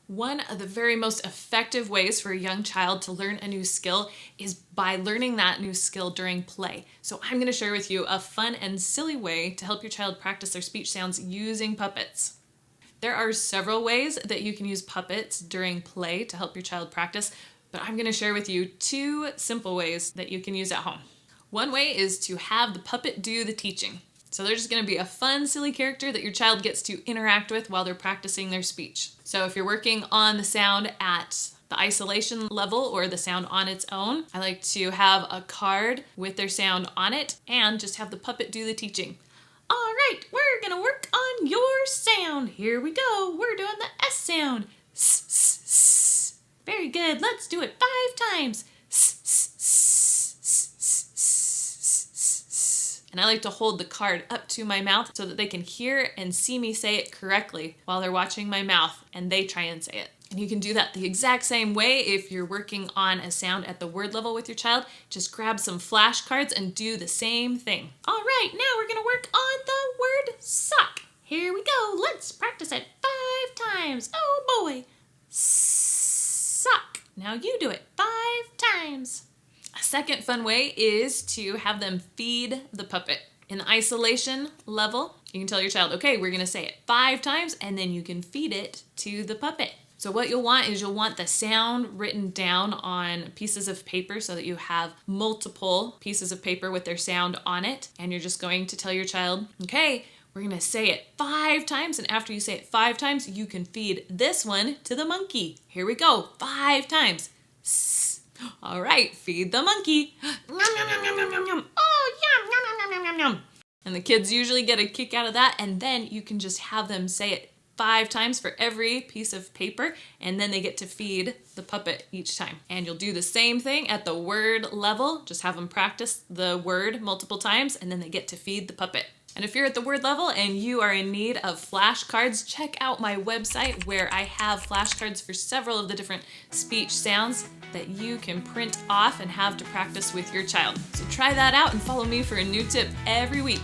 One of the very most effective ways for a young child to learn a new skill is by learning that new skill during play. So I'm going to share with you a fun and silly way to help your child practice their speech sounds using puppets. There are several ways that you can use puppets during play to help your child practice, but I'm going to share with you 2 simple ways that you can use at home. One way is to have the puppet do the teaching. So they're just going to be a fun, silly character that your child gets to interact with while they're practicing their speech. So if you're working on the sound at the isolation level or the sound on its own, I like to have a card with their sound on it and just have the puppet do the teaching. All right, we're going to work on your sound. Here we go. We're doing the S sound. S, s, s. Very good. Let's do it 5 times. S, s, s, s, s, s, s. And I like to hold the card up to my mouth so that they can hear and see me say it correctly while they're watching my mouth and they try and say it. And you can do that the exact same way if you're working on a sound at the word level with your child. Just grab some flashcards and do the same thing. All right, now we're going to work on the word sock. Here we go. Let's practice it 5 times. Oh boy. Sock. Now you do it 5 times. A second fun way is to have them feed the puppet. In the isolation level, you can tell your child, okay, we're going to say it 5 times, and then you can feed it to the puppet. So what you'll want is you'll want the sound written down on pieces of paper so that you have multiple pieces of paper with their sound on it. And you're just going to tell your child, okay, we're going to say it 5 times. And after you say it 5 times, you can feed this one to the monkey. Here we go. 5 times. All right, feed the monkey. Yum, yum, yum, yum, yum, yum. Oh, yum, yum, yum, yum, yum, yum. And the kids usually get a kick out of that. And then you can just have them say it 5 times for every piece of paper, and then they get to feed the puppet each time. And you'll do the same thing at the word level. Just have them practice the word multiple times, and then they get to feed the puppet. And if you're at the word level and you are in need of flashcards, check out my website where I have flashcards for several of the different speech sounds that you can print off and have to practice with your child. So try that out and follow me for a new tip every week.